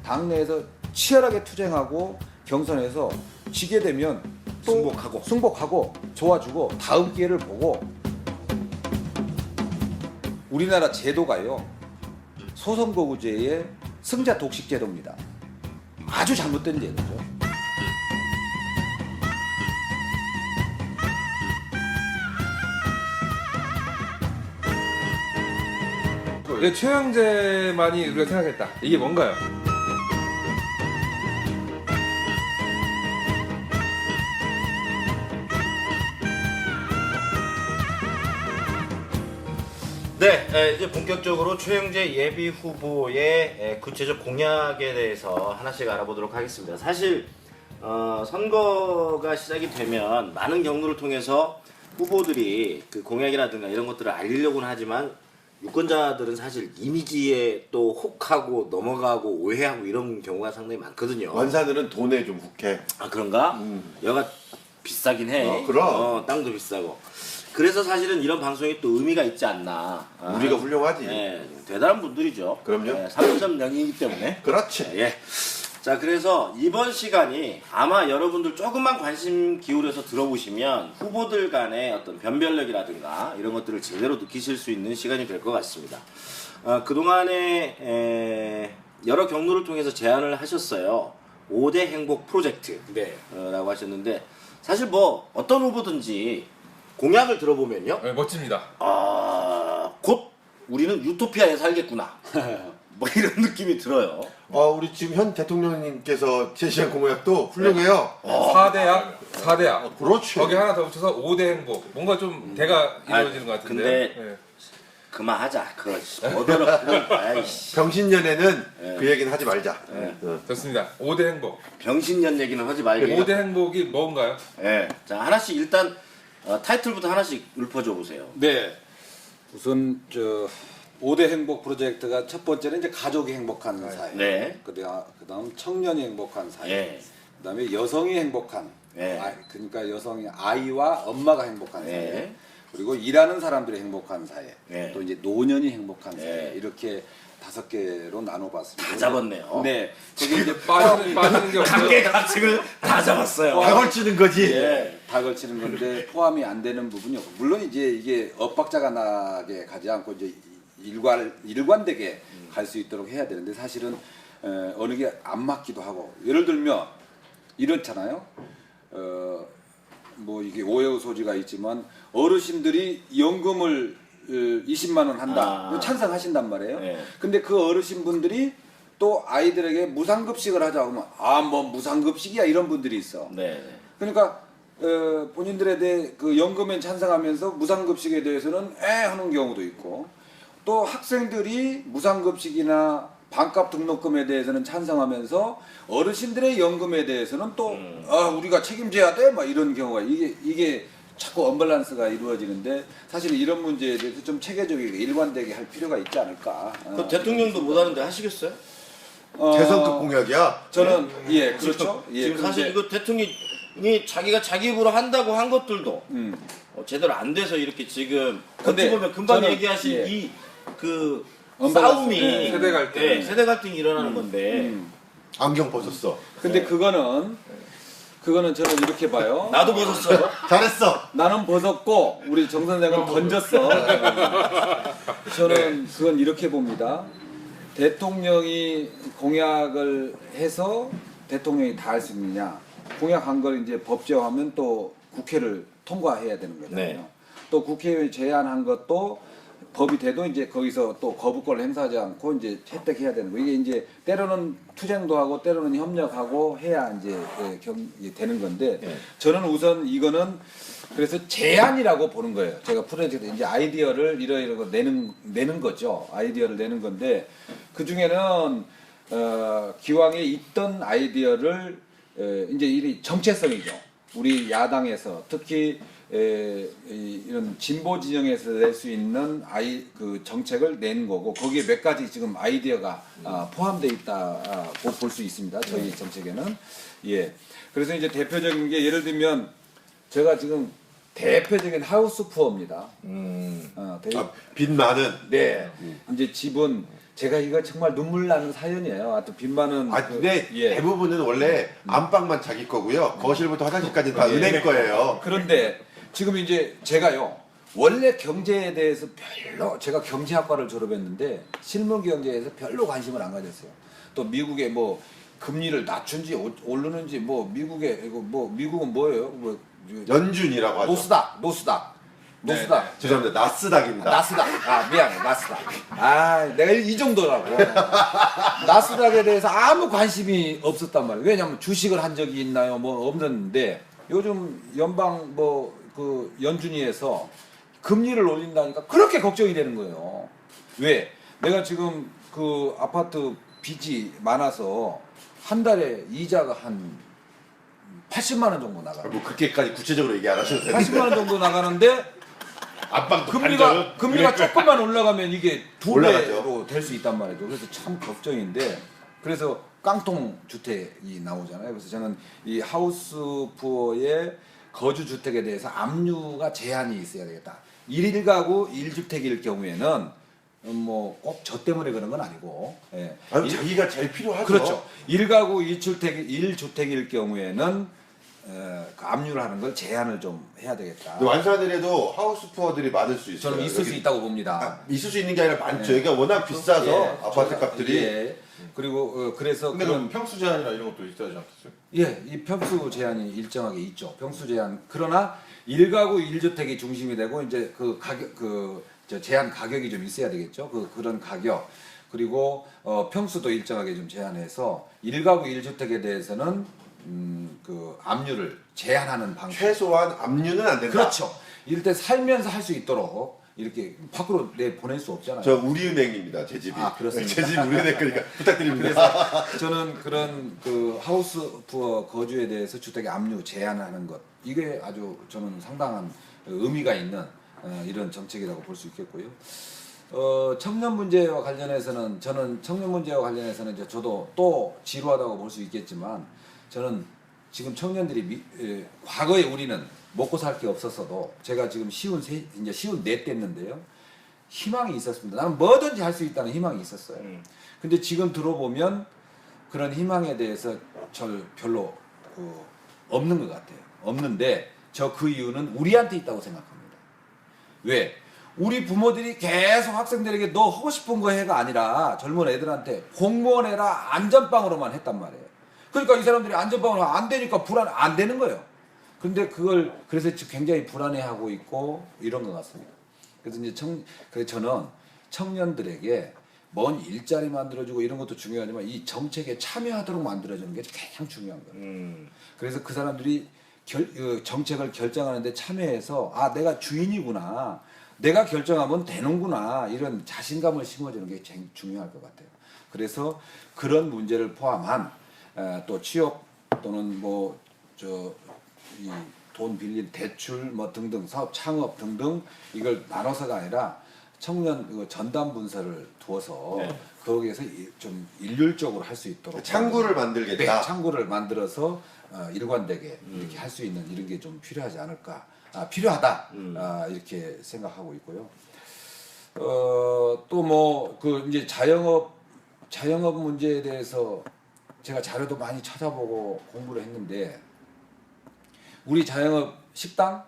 당내에서 치열하게 투쟁하고 경선에서 지게 되면 또 승복하고 좋아지고 다음 기회를 보고. 우리나라 제도가요 소선거구제의 승자 독식 제도입니다. 아주 잘못된 제도죠. 왜 최영재만이 우리가 생각했다. 이게 뭔가요? 네, 이제 본격적으로 최영재 예비 후보의 구체적 공약에 대해서 하나씩 알아보도록 하겠습니다. 사실 선거가 시작이 되면 많은 경로를 통해서 후보들이 그 공약이라든가 이런 것들을 알리려고는 하지만 유권자들은 사실 이미지에 또 혹하고 넘어가고 오해하고 이런 경우가 상당히 많거든요. 원산들은 돈에 좀 훅해. 아 그런가? 여가 비싸긴 해. 그럼. 땅도 비싸고. 그래서 사실은 이런 방송이 또 의미가 있지 않나. 우리가 훌륭하지. 네, 대단한 분들이죠. 그럼요. 네, 3.0이기 때문에. 그렇지. 예. 자, 그래서 이번 시간이 아마 여러분들 조금만 관심 기울여서 들어보시면 후보들 간의 어떤 변별력이라든가 이런 것들을 제대로 느끼실 수 있는 시간이 될 것 같습니다. 그동안에 여러 경로를 통해서 제안을 하셨어요. 5대 행복 프로젝트. 네. 라고 하셨는데 사실 뭐 어떤 후보든지 공약을 들어보면요. 네, 멋집니다. 곧 우리는 유토피아에 살겠구나. 뭐 이런 느낌이 들어요. 우리 지금 현 대통령님께서 제시한 공약도 훌륭해요. 4대약. 그렇지. 거기 하나 더 붙여서 5대 행복. 뭔가 좀 대가 이루어지는 것 같은데. 근데 네. 그만하자. 어더럽고 아이씨. 병신년에는 그 얘기는 하지 말자. 좋습니다. 5대 행복. 병신년 얘기는 하지 말고. 5대 행복이 뭔가요? 예. 자, 하나씩 일단 타이틀부터 하나씩 읊어줘 보세요. 네. 우선 5대 행복 프로젝트가 첫 번째는 이제 가족이 행복한 사회. 네. 그다음 청년이 행복한 사회. 예. 그다음에 여성이 행복한. 예. 그러니까 여성이 아이와 엄마가 행복한 사회. 예. 그리고 일하는 사람들이 행복한 사회. 예. 또 이제 노년이 행복한 사회. 예. 이렇게 5개로 나눠봤습니다. 다 잡았네요. 네. 거기 이제 빠지는 게 없어요. 각계 각층을 다 잡았어요. 다 걸치는 거지. 예. 다 걸치는 건데 포함이 안 되는 부분이 없고 물론 이제 이게 엇박자가 나게 가지 않고 이제 일관되게 갈 수 있도록 해야 되는데 사실은 어느 게 안 맞기도 하고 예를 들면 이렇잖아요. 뭐 이게 오해의 소지가 있지만 어르신들이 연금을 20만 원 한다. 찬성하신단 말이에요. 네. 근데 그 어르신분들이 또 아이들에게 무상급식을 하자 그러면 뭐 무상급식이야 이런 분들이 있어. 네. 그러니까 본인들에 대해 그 연금에 찬성하면서 무상급식에 대해서는 하는 경우도 있고 또 학생들이 무상급식이나 반값 등록금에 대해서는 찬성하면서 어르신들의 연금에 대해서는 또 우리가 책임져야 돼 막 이런 경우가 이게 자꾸 언밸런스가 이루어지는데 사실 이런 문제에 대해서 좀 체계적이고 일관되게 할 필요가 있지 않을까. 그 대통령도 못하는데 하시겠어요? 대선급 공약이야. 저는 예 그렇죠. 지금 그런데 사실 이거 대통령이 자기가 자기 입으로 한다고 한 것들도 제대로 안 돼서 이렇게 지금 근데 어찌 보면 금방 저는, 얘기하신 예. 이 그 언밸런스, 싸움이 예. 세대 갈등. 예, 세대 갈등이 일어나는 건데 안경 벗었어. 근데 그거는 저는 이렇게 봐요. 나도 벗었어요. 잘했어. 나는 벗었고 우리 정 선생은 던졌어. 저는 그건 이렇게 봅니다. 대통령이 공약을 해서 대통령이 다 할 수 있느냐? 공약한 걸 이제 법제화하면 또 국회를 통과해야 되는 거잖아요. 네. 또 국회의원이 제안한 것도 법이 돼도 이제 거기서 또 거부권을 행사하지 않고 이제 혜택해야 되는 거. 이게 이제 때로는 투쟁도 하고 때로는 협력하고 해야 이제 이게 되는 건데 저는 우선 이거는 그래서 제안이라고 보는 거예요. 제가 프로젝트 이제 아이디어를 이러이러고 내는 거죠. 아이디어를 내는 건데 그 중에는 기왕에 있던 아이디어를 이제 이 정체성이죠. 우리 야당에서 특히 이런 진보 진영에서 낼 수 있는 그 정책을 낸 거고 거기에 몇 가지 지금 아이디어가 포함되어 있다고 볼 수 있습니다. 저희 정책에는 예. 그래서 이제 대표적인 게 예를 들면 제가 지금 대표적인 하우스 푸어입니다. 빚 많은. 네. 이제 집은 제가 이거 정말 눈물 나는 사연이에요. 하여튼 빚만은 근데 예. 대부분은 원래 안방만 자기 거고요. 거실부터 화장실까지 다 은행 거예요. 그런데 지금 이제 제가요 원래 경제에 대해서 별로 제가 경제학과를 졸업했는데 실무 경제에서 별로 관심을 안 가졌어요. 또 미국의 뭐 금리를 낮춘지 오르는지 뭐 미국의 이거 뭐 미국은 뭐예요? 뭐 연준이라고 하죠. 노스닥. 죄송합니다. 나스닥입니다. 나스닥. 아 미안해 나스닥. 아 내가 이 정도라고. 나스닥에 대해서 아무 관심이 없었단 말이에요. 왜냐하면 주식을 한 적이 있나요? 뭐 없는데 요즘 연방 뭐 그 연준위에서 금리를 올린다니까 그렇게 걱정이 되는 거예요. 왜? 내가 지금 그 아파트 빚이 많아서 한 달에 이자가 한 80만 원 정도 나가요. 뭐 그렇게까지 구체적으로 얘기 안 하셔도 되는데. 80만 원 정도 나가는데 안방도 금리가 조금만 올라가면 이게 두 올라가죠. 배로 될 수 있단 말이죠. 그래서 참 걱정인데 그래서 깡통 주택이 나오잖아요. 그래서 저는 이 하우스 푸어의 거주 주택에 대해서 압류가 제한이 있어야 되겠다. 1가구 1주택일 경우에는 뭐 꼭 저 때문에 그런 건 아니고. 예. 아니, 자기가 제일 필요하죠. 그렇죠. 1가구 1주택일 경우에는 그 압류를 하는 걸 제한을 좀 해야 되겠다. 근데 완산을해도 하우스 푸어들이 많을 수 있어요. 저는 있을 수 여기- 있다고 봅니다. 아, 있을 수 있는 게 아니라 많죠. 여기가 워낙 비싸서 예, 아파트 저가- 값들이. 예. 그리고 그래서 근데 그런 그 평수 제한이나 이런 것도 있어야 하지 않겠어요? 예, 이 평수 제한이 일정하게 있죠. 평수 제한. 그러나 1가구 1주택이 중심이 되고 이제 그 가격 저 제한 가격이 좀 있어야 되겠죠. 그런 가격. 그리고 평수도 일정하게 좀 제한해서 1가구 1주택에 대해서는 그 압류를 제한하는 방식. 최소한 압류는 안 된다. 그렇죠. 이럴 때 살면서 할 수 있도록 이렇게 밖으로 내 보낼 수 없잖아요. 저 우리은행입니다. 제 집이. 아, 그렇습니까? 제 집 우리은행 거니까 부탁드립니다. 그래서 저는 그런 그 하우스 푸어 거주에 대해서 주택의 압류 제한하는 것 이게 아주 저는 상당한 의미가 있는 이런 정책이라고 볼 수 있겠고요. 청년 문제와 관련해서는 저는 청년 문제와 관련해서는 이제 저도 또 지루하다고 볼 수 있겠지만 저는 지금 청년들이 과거에 우리는 먹고 살 게 없었어도 제가 지금 이제 쉬운 넷 됐는데요. 희망이 있었습니다. 나는 뭐든지 할 수 있다는 희망이 있었어요. 근데 지금 들어보면 그런 희망에 대해서 별로 없는 것 같아요. 없는데 저 그 이유는 우리한테 있다고 생각합니다. 왜? 우리 부모들이 계속 학생들에게 너 하고 싶은 거 해가 아니라 젊은 애들한테 공무원 해라 안전빵으로만 했단 말이에요. 그러니까 이 사람들이 안전빵으로 안 되니까 안 되는 거예요. 근데 그래서 굉장히 불안해하고 있고 이런 것 같습니다. 그래서 이제 그래서 저는 청년들에게 뭔 일자리 만들어주고 이런 것도 중요하지만 이 정책에 참여하도록 만들어주는 게 가장 중요한 거예요. 그래서 그 사람들이 정책을 결정하는데 참여해서 아 내가 주인이구나, 내가 결정하면 되는구나 이런 자신감을 심어주는 게 제일 중요할 것 같아요. 그래서 그런 문제를 포함한 또 취업 또는 뭐 이 돈 빌린 대출 뭐 등등 사업 창업 등등 이걸 나눠서가 아니라 청년 전담 분서를 두어서 거기에서 좀 일률적으로 할 수 있도록 창구를 만들겠다. 네, 창구를 만들어서 일관되게 이렇게 할 수 있는 이런 게 좀 필요하지 않을까 필요하다 이렇게 생각하고 있고요. 또 뭐 그 이제 자영업 문제에 대해서 제가 자료도 많이 찾아보고 공부를 했는데 우리 자영업 식당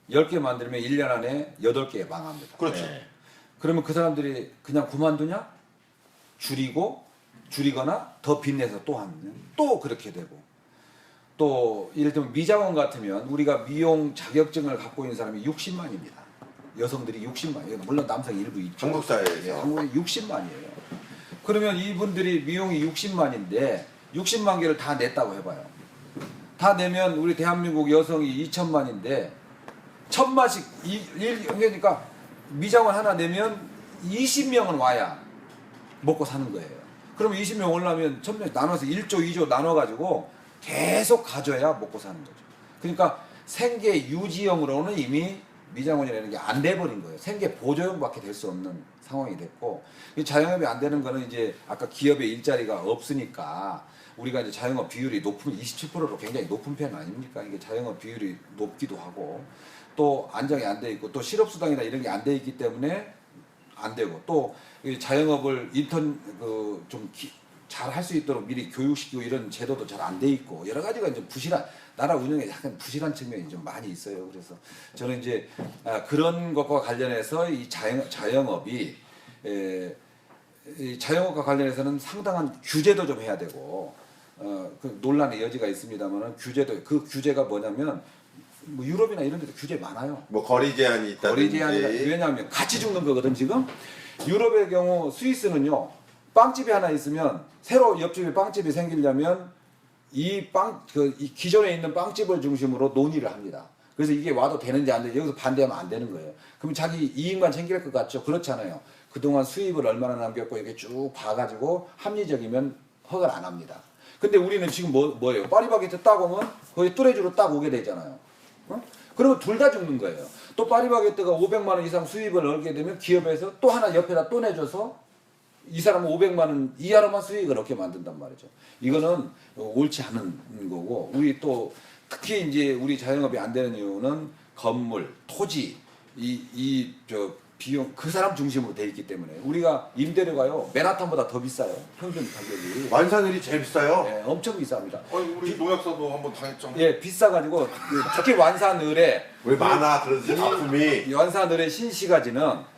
10개 만들면 1년 안에 8개 망합니다. 그렇죠. 그러면 그 사람들이 그냥 그만두냐? 줄이거나 더 빚내서 또 하면 또 그렇게 되고 또 예를 들면 미장원 같으면 우리가 미용 자격증을 갖고 있는 사람이 60만입니다. 여성들이 60만이에요. 물론 남성 일부 있죠. 한국 사회에서. 한국에 60만이에요. 그러면 이분들이 미용이 60만인데 60만 개를 다 냈다고 해봐요. 다 내면 우리 대한민국 여성이 2천만인데 1,000만씩 그러니까 미장원 하나 내면 20명은 와야 먹고 사는 거예요. 그러면 20명 올라면 1,000명 나눠서 1조 2조 나눠가지고 계속 가져야 먹고 사는 거죠. 그러니까 생계 유지형으로는 이미 미장원이라는 게 안 돼버린 거예요. 생계 보조형밖에 될 수 없는 상황이 됐고 자영업이 안 되는 거는 이제 아까 기업에 일자리가 없으니까 우리가 이제 자영업 비율이 높은 27%로 굉장히 높은 편 아닙니까? 이게 자영업 비율이 높기도 하고 또 안정이 안 돼 있고 또 실업수당이나 이런 게 안 돼 있기 때문에 안 되고 또 이 자영업을 좀 잘 할 수 있도록 미리 교육시키고 이런 제도도 잘 안 돼 있고 여러 가지가 이제 부실한 나라 운영에 약간 부실한 측면이 좀 많이 있어요. 그래서 저는 이제 그런 것과 관련해서 이 자영업이 이 자영업과 관련해서는 상당한 규제도 좀 해야 되고 그 논란의 여지가 있습니다만 규제도 그 규제가 뭐냐면 뭐 유럽이나 이런 데도 규제 많아요. 뭐 거리 제한이 있다든지. 거리 제한이 왜냐하면 같이 죽는 거거든 지금. 유럽의 경우 스위스는요 빵집이 하나 있으면 새로 옆집에 빵집이 생기려면 이 기존에 있는 빵집을 중심으로 논의를 합니다. 그래서 이게 와도 되는지 안 되는지 여기서 반대하면 안 되는 거예요. 그럼 자기 이익만 챙길 것 같죠? 그렇잖아요. 그동안 수입을 얼마나 남겼고 이렇게 쭉 봐가지고 합리적이면 허가를 안 합니다. 근데 우리는 지금 뭐예요? 파리바게트 딱 오면 거의 뚜레쥬로 딱 오게 되잖아요. 어? 그러면 둘 다 죽는 거예요. 또 파리바게뜨가 500만 원 이상 수입을 얻게 되면 기업에서 또 하나 옆에다 또 내줘서 이 사람은 500만 원 이하로만 수익을 얻게 만든단 말이죠. 이거는 옳지 않은 거고 우리 또 특히 이제 우리 자영업이 안 되는 이유는 건물, 토지 비용 그 사람 중심으로 돼 있기 때문에 우리가 임대료가요 맨하탄보다 더 비싸요. 평균 가격이. 완산율이 제일 비싸요. 네, 엄청 비쌉니다. 우리 농약사도 한번 당했죠. 예, 비싸가지고 특히 완산을에 왜 많아 그런 작품이. 완산을의 신시가지는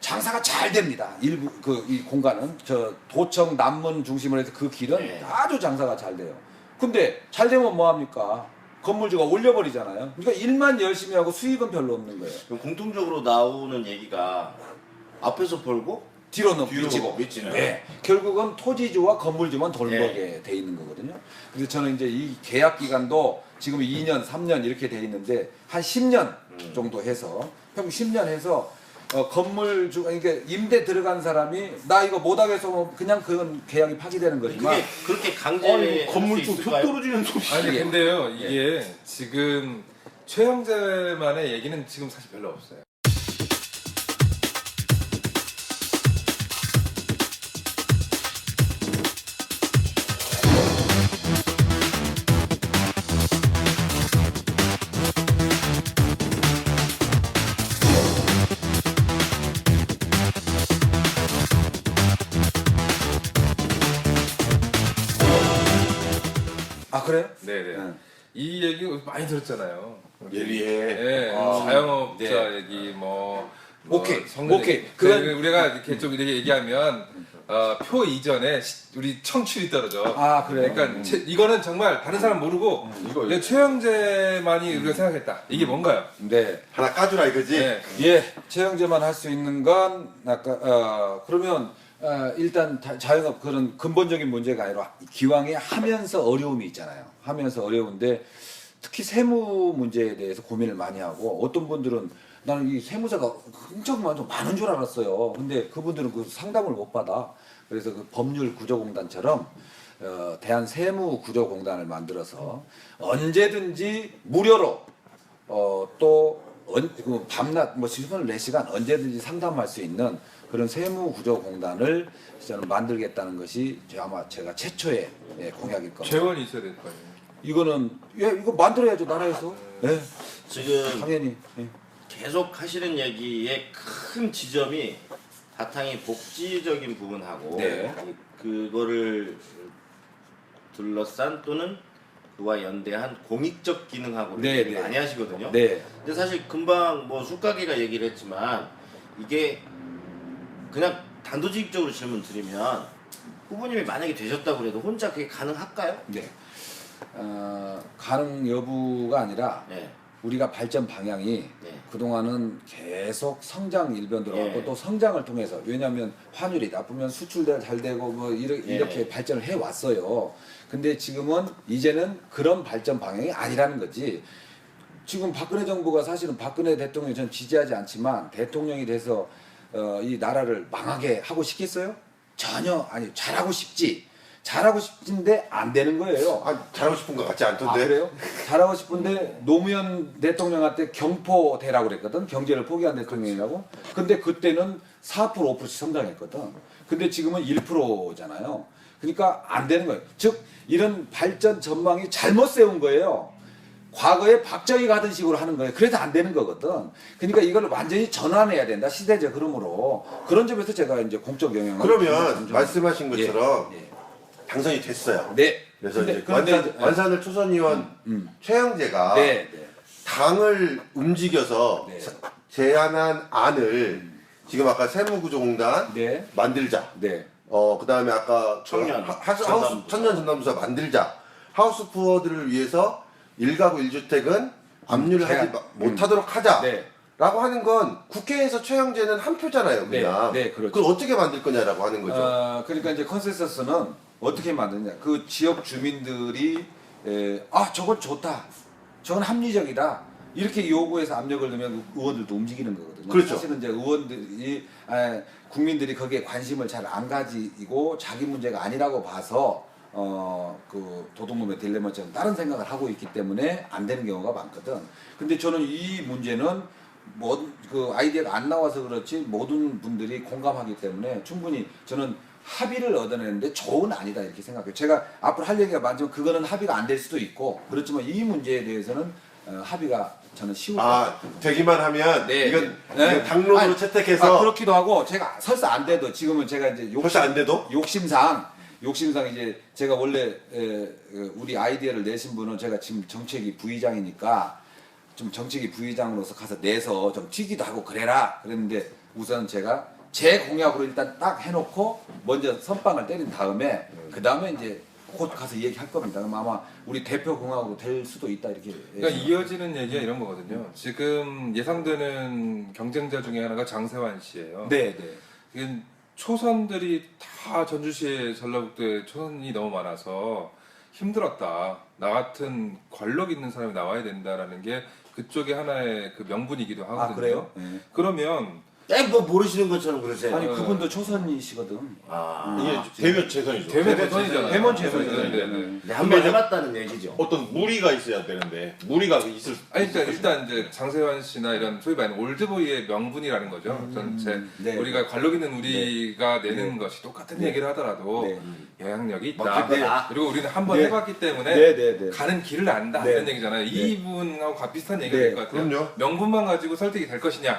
장사가 잘 됩니다. 일부 이 공간은 저 도청 남문 중심으로 해서 그 길은 네. 아주 장사가 잘 돼요. 근데 잘 되면 뭐 합니까? 건물주가 올려버리잖아요. 그러니까 일만 열심히 하고 수익은 별로 없는 거예요. 그럼 공통적으로 나오는 얘기가 앞에서 벌고 뒤로는 뒤로 미치고. 미치는. 네. 결국은 토지주와 건물주만 돈 네. 벌게 돼 있는 거거든요. 그래서 저는 이제 이 계약 기간도 지금 2년, 3년 이렇게 돼 있는데 한 10년 정도 해서 평균 10년 해서 건물주 그러니까 임대 들어간 사람이 나 이거 못 하겠어 뭐 그냥 그건 계약이 파기되는 거지만 그게 그렇게 강제 건물 좀 표 떨어지는 소리. 아니 예. 근데요 이게 지금 최형제만의 얘기는 지금 사실 별로 없어요. 아 그래요? 네네. 네. 이 얘기 많이 들었잖아요. 예리해. 네, 아, 자영업자 네. 얘기 뭐 오케이, 성년 오케이. 얘기. 우리가 이렇게 좀 이렇게 얘기하면 표 이전에 우리 청취율이 떨어져. 아 그래요? 그러니까 이거는 정말 다른 사람 모르고 이거 내 최형제만이 우리가 생각했다. 이게 뭔가요? 네. 하나 까주라 이거지. 네. 예, 채용제만 할 수 있는 건 아까 그러면 일단 자영업 그런 근본적인 문제가 아니라 기왕에 하면서 어려움이 있잖아요. 하면서 어려운데 특히 세무 문제에 대해서 고민을 많이 하고 어떤 분들은 나는 이 세무사가 엄청 많은 줄 알았어요. 근데 그분들은 그 상담을 못 받아. 그래서 그 법률 구조공단처럼 대한세무구조공단을 만들어서 언제든지 무료로 그 밤낮 뭐 24시간 언제든지 상담할 수 있는 그런 세무구조공단을 저는 만들겠다는 것이 아마 제가 최초의 공약일 겁니다. 재원이 있어야 될 거 아니에요. 이거는 이거 만들어야죠 나라에서. 예, 지금 당연히. 예. 계속 하시는 얘기의 큰 지점이 바탕이 복지적인 부분하고 네. 그거를 둘러싼 또는 그와 연대한 공익적 기능하고 네, 얘기 네. 많이 하시거든요. 네. 근데 사실 금방 뭐 술가게가 얘기를 했지만 이게 그냥 단도직입적으로 질문 드리면 후보님이 만약에 되셨다고 그래도 혼자 그게 가능할까요? 네. 가능 여부가 아니라 네. 우리가 발전 방향이 네. 그동안은 계속 성장 일변 들어가고 예. 또 성장을 통해서 왜냐하면 환율이 나쁘면 수출도 잘 되고 뭐 이렇게 예. 발전을 해 왔어요. 근데 지금은 이제는 그런 발전 방향이 아니라는 거지. 지금 박근혜 정부가 사실은 박근혜 대통령이 전 지지하지 않지만 대통령이 돼서 이 나라를 망하게 하고 싶겠어요? 전혀 아니 잘하고 싶지. 잘하고 싶은데 안 되는 거예요. 잘하고 싶은 것 같지 아, 않던데. 그래요? 잘하고 싶은데 노무현 대통령한테 경포대라고 그랬거든. 경제를 포기한 대통령이라고. 근데 그때는 4% 5%씩 성장했거든. 근데 지금은 1%잖아요. 그러니까 안 되는 거예요. 즉 이런 발전 전망이 잘못 세운 거예요. 과거에 박정희가 하던 식으로 하는 거예요. 그래서 안 되는 거거든. 그러니까 이걸 완전히 전환해야 된다. 시대적 흐름으로. 그런 점에서 제가 이제 공적 영향을 그러면 말씀하신 것처럼 예. 당선이 됐어요. 네. 그래서 근데- 이제 근데 이제- 완산을 초선의원 최영재가 네. 네. 당을 움직여서 네. 제안한 안을 지금 아까 세무구조공단 네. 만들자. 네. 그다음에 아까 청년 하우스 전담부서. 청년 전담부서 만들자. 하우스 푸어들을 위해서 1가구 1주택은 압류를 하지 못하도록 하자. 네. 라고 하는 건 국회에서 최영재는 한 표잖아요, 그냥. 네, 그렇죠. 그걸 어떻게 만들 거냐라고 하는 거죠. 그러니까 이제 컨센서스는 어떻게 만드냐. 그 지역 주민들이 저건 좋다. 저건 합리적이다. 이렇게 요구해서 압력을 넣으면 의원들도 움직이는 거거든요. 그렇죠. 사실은 이제 의원들이 국민들이 거기에 관심을 잘 안 가지고 자기 문제가 아니라고 봐서 그 도둑놈의 딜레마처럼 다른 생각을 하고 있기 때문에 안 되는 경우가 많거든. 근데 저는 이 문제는 그 아이디어가 안 나와서 그렇지 모든 분들이 공감하기 때문에 충분히 저는 합의를 얻어내는데 좋은 아니다 이렇게 생각해요. 제가 앞으로 할 얘기가 많지만 그거는 합의가 안 될 수도 있고 그렇지만 이 문제에 대해서는 합의가 저는 쉬울 것 같아요. 되기만 하면 네. 이건 네. 당론으로 아니, 채택해서 그렇기도 하고 제가 설사 안 돼도 지금은 제가 이제 설사 안 돼도? 욕심상 이제 제가 원래 우리 아이디어를 내신 분은 제가 지금 정책위 부의장이니까 좀 정책위 부의장으로서 가서 내서 좀 튀기도 하고 그래라 그랬는데 우선 제가 제 공약으로 일단 딱 해놓고 먼저 선빵을 때린 다음에 그 다음에 이제 곧 가서 얘기할 겁니다. 그럼 아마 우리 대표 공약으로 될 수도 있다 이렇게. 그러니까 이어지는 얘기가 이런 거거든요. 지금 예상되는 경쟁자 중에 하나가 장세환 씨예요. 네, 네. 이게 초선들이 다 전주시에 전라북도에 초선이 너무 많아서 힘들었다. 나 같은 권력 있는 사람이 나와야 된다라는 게 그쪽의 하나의 그 명분이기도 하거든요. 그래요? 네. 그러면 뭐 모르시는 것처럼 그러세요. 아니 그분도 초선이시거든. 이게 대면 최선이죠. 대면 최선이잖아요. 대면 최선이잖아요. 네, 네. 네, 한번 해봤다는 얘기죠. 어떤 무리가 있어야 되는데 무리가 있을 아니 그러니까 일단 이제 장세환 씨나 이런 소위 말하는 올드보이의 명분이라는 거죠. 전체 네. 우리가 관력 있는 우리가 내는 것이 똑같은 네. 얘기를 하더라도 네. 영향력이 있다. 먹힐 거다. 그리고 우리는 한번 네. 해봤기 때문에 네, 네, 네. 가는 길을 안다 네. 이런 얘기잖아요. 이분하고 비슷한 얘기가 네. 될 것 같아요. 그럼요. 명분만 가지고 설득이 될 것이냐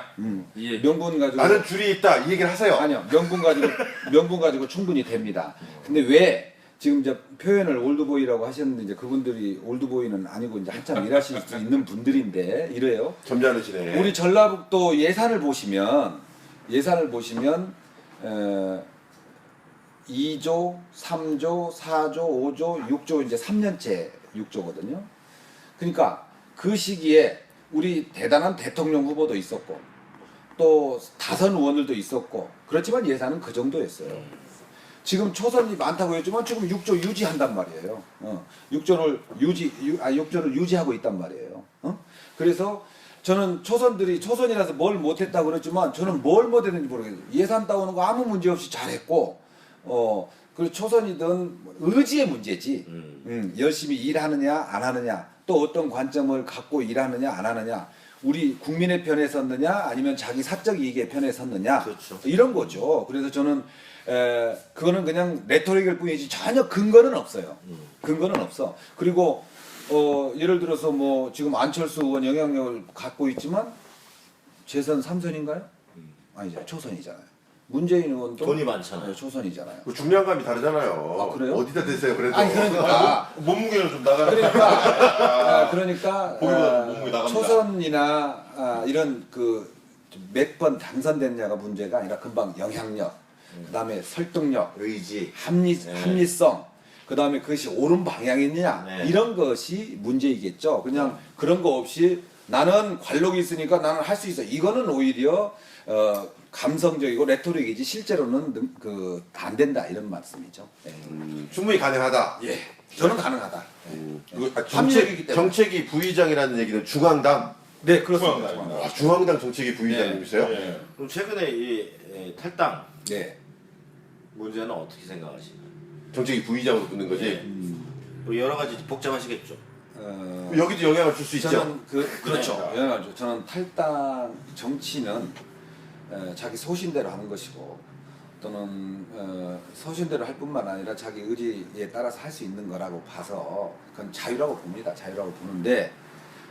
이 얘기. 명분 가지고 나는 줄이 있다 이 얘기를 하세요. 아니요 명분 가지고 충분히 됩니다. 근데 왜 지금 이제 표현을 올드보이라고 하셨는데 이제 그분들이 올드보이는 아니고 이제 한참 일하실 수 있는 분들인데 이래요. 점잖으시네. 우리 전라북도 예산을 보시면 2조, 3조, 4조, 5조, 6조 이제 3년째 6조거든요. 그러니까 그 시기에 우리 대단한 대통령 후보도 있었고 또 다선 의원들도 있었고 그렇지만 예산은 그 정도였어요. 지금 초선이 많다고 했지만 지금 6조 유지한단 말이에요. 6조를 유지하고 있단 말이에요. 그래서 저는 초선이라서 뭘 못했다고 그랬지만 저는 뭘 못했는지 모르겠어요. 예산 따오는 거 아무 문제 없이 잘했고 그 초선이든 의지의 문제지. 열심히 일하느냐 안 하느냐 또 어떤 관점을 갖고 일하느냐 안 하느냐 우리 국민의 편에 섰느냐 아니면 자기 사적 이익의 편에 섰느냐 그렇죠. 이런 거죠. 그래서 저는 그거는 그냥 레토릭일 뿐이지 전혀 근거는 없어요. 근거는 없어. 그리고 예를 들어서 뭐 지금 안철수 의원 영향력을 갖고 있지만 재선 3선인가요? 아니죠. 초선이잖아요. 문재인 의원도 돈이 많잖아요. 초선이잖아요. 그 중량감이 다르잖아요. 아, 그래요? 어디다 대세요? 그래도. 아니 그러니까 몸무게는 좀 나가는. 그러니까 보기보다 몸무게 나갑니다. 초선이나 이런 그 몇 번 당선됐냐가 문제가 아니라 금방 영향력, 그다음에 설득력, 의지. 합리성, 그다음에 그것이 옳은 방향이냐 네. 이런 것이 문제이겠죠. 그냥 그런 거 없이 나는 관록이 있으니까 나는 할 수 있어. 이거는 오히려 감성적이고 레토릭이지 실제로는 안 된다 이런 말씀이죠. 네. 충분히 가능하다. 예, 저는 가능하다. 정책, 합리적이기 때문에. 정책위 부의장이라는 얘기는 중앙당. 네, 그렇습니다. 중앙당입니다. 중앙당 정책위 부의장님이세요? 네. 그럼 최근에 이 탈당 네. 문제는 어떻게 생각하시나요? 정책위 부의장으로 붙는 거지. 뭐 여러 가지 복잡하시겠죠. 여기도 영향을 줄 수 있죠. 저는 그렇죠. 영향을 줘. 저는 탈당 정치는 자기 소신대로 하는 것이고 또는 소신대로 할 뿐만 아니라 자기 의지에 따라서 할 수 있는 거라고 봐서 그건 자유라고 봅니다. 자유라고 보는데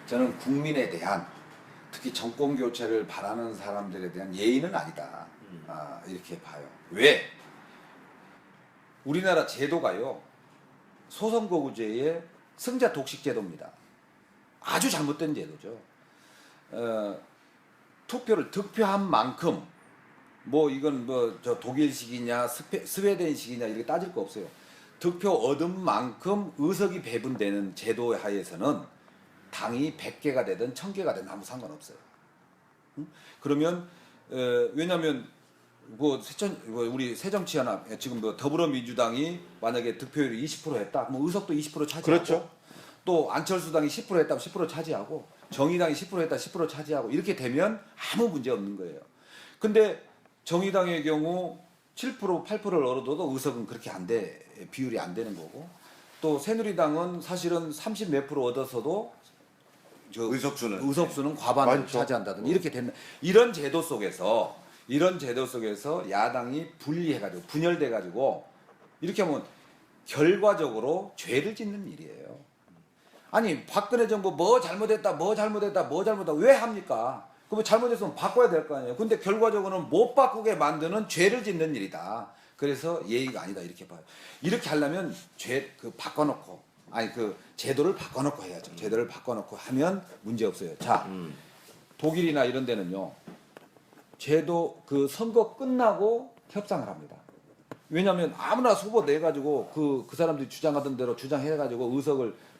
저는 국민에 대한 특히 정권 교체를 바라는 사람들에 대한 예의는 아니다. 이렇게 봐요. 왜? 우리나라 제도가요. 소선거구제의 승자 독식 제도입니다. 아주 잘못된 제도죠. 투표를 득표한 만큼 뭐 이건 뭐 저 독일식이냐 스웨덴식이냐 이렇게 따질 거 없어요. 득표 얻은 만큼 의석이 배분되는 제도 하에서는 당이 100개가 되든 1000개가 되든 아무 상관없어요. 그러면 왜냐하면 우리 새정치연합 지금 뭐 더불어민주당이 만약에 득표율이 20% 했다, 그럼 의석도 20% 차지하고, 그렇죠. 또 안철수당이 10% 했다면 10% 차지하고, 정의당이 10% 했다 10% 차지하고 이렇게 되면 아무 문제 없는 거예요. 근데 정의당의 경우 7% 8%를 얻어도 의석은 그렇게 비율이 안 되는 거고, 또 새누리당은 사실은 30 몇 프로 얻어서도 의석수는 과반을 많죠. 차지한다든지 이렇게 된다. 이런 제도 속에서 야당이 분리해가지고 분열돼가지고 이렇게 하면 결과적으로 죄를 짓는 일이에요. 아니 박근혜 정부 뭐 잘못했다 왜 합니까? 그럼 잘못했으면 바꿔야 될 거 아니에요. 근데 결과적으로는 못 바꾸게 만드는 죄를 짓는 일이다. 그래서 예의가 아니다 이렇게 봐요. 이렇게 하려면 제도를 바꿔놓고 해야죠. 제도를 바꿔놓고 하면 문제 없어요. 자, 독일이나 이런 데는요. 제도 선거 끝나고 협상을 합니다. 왜냐하면 아무나 후보 내가지고 그 사람들이 주장하던 대로 주장해가지고